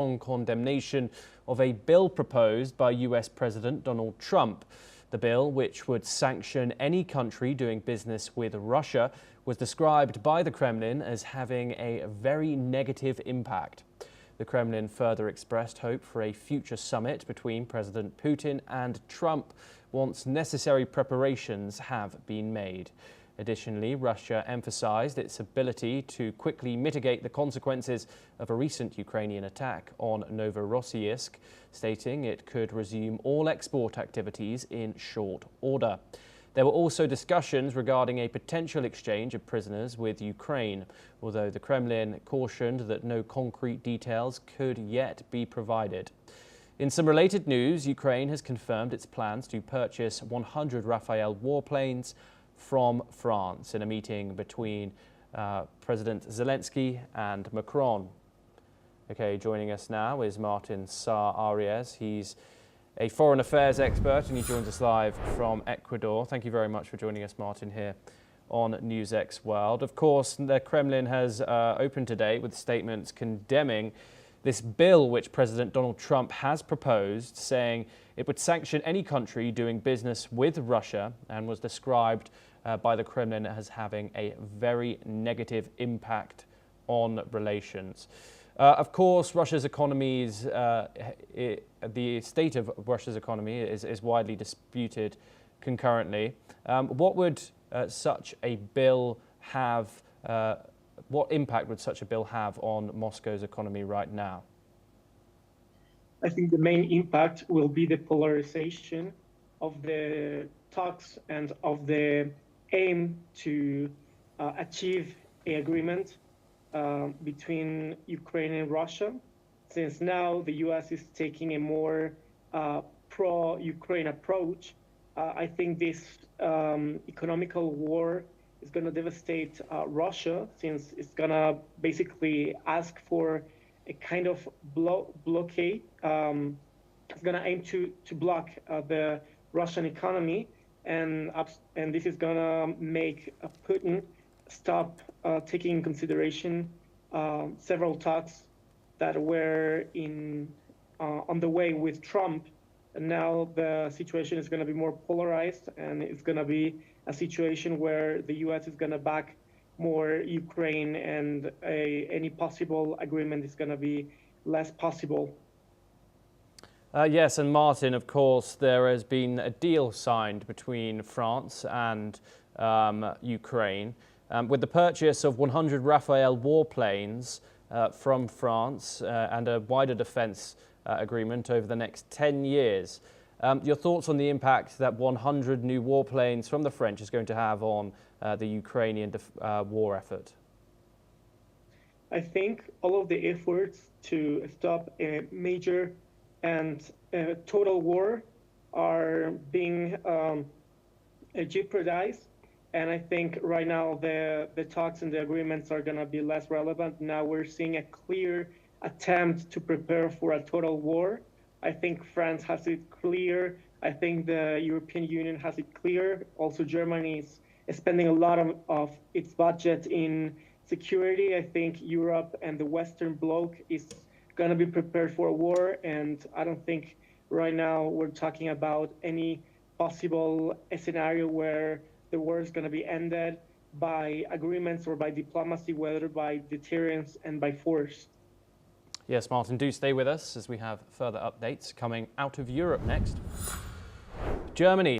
strong condemnation of a bill proposed by US President Donald Trump. The bill, which would sanction any country doing business with Russia, was described by the Kremlin as having a very negative impact. The Kremlin further expressed hope for a future summit between President Putin and Trump once necessary preparations have been made. Additionally, Russia emphasized its ability to quickly mitigate the consequences of a recent Ukrainian attack on Novorossiysk, stating it could resume all export activities in short order. There were also discussions regarding a potential exchange of prisoners with Ukraine, although the Kremlin cautioned that no concrete details could yet be provided. In some related news, Ukraine has confirmed its plans to purchase 100 Rafale warplanes from France in a meeting between President Zelensky and Macron. Okay, joining us now is Martin Saar-Arias. He's a foreign affairs expert and he joins us live from Ecuador. Thank you very much for joining us, Martin, here on NewsX World. Of course, the Kremlin has opened today with statements condemning this bill which President Donald Trump has proposed, saying it would sanction any country doing business with Russia, and was described by the Kremlin as having a very negative impact on relations. Of course, Russia's economy the state of Russia's economy is widely disputed concurrently. What would such a bill have? What impact would such a bill have on Moscow's economy right now? I think the main impact will be the polarization of the talks and of the aim to achieve an agreement between Ukraine and Russia. Since now the US is taking a more pro-Ukraine approach, I think this economical war is going to devastate Russia, since it's going to basically ask for a kind of blockade. It's going to aim to block the Russian economy, and this is going to make Putin stop taking in consideration several talks that were on the way with Trump. And now the situation is going to be more polarized, and it's going to be a situation where the U.S. is going to back more Ukraine, and any possible agreement is going to be less possible. Yes, and Martin, of course, there has been a deal signed between France and Ukraine with the purchase of 100 Rafale warplanes from France and a wider defence agreement over the next 10 years. Your thoughts on the impact that 100 new warplanes from the French is going to have on the Ukrainian war effort? I think all of the efforts to stop a major and total war are being jeopardized. And I think right now the talks and the agreements are going to be less relevant. Now we're seeing a clear attempt to prepare for a total war. I think France has it clear. I think the European Union has it clear. Also, Germany is spending a lot of its budget in security. I think Europe and the Western Bloc is going to be prepared for a war. And I don't think right now we're talking about any possible scenario where the war is going to be ended by agreements or by diplomacy, whether by deterrence and by force. Yes, Martin, do stay with us as we have further updates coming out of Europe next. Germany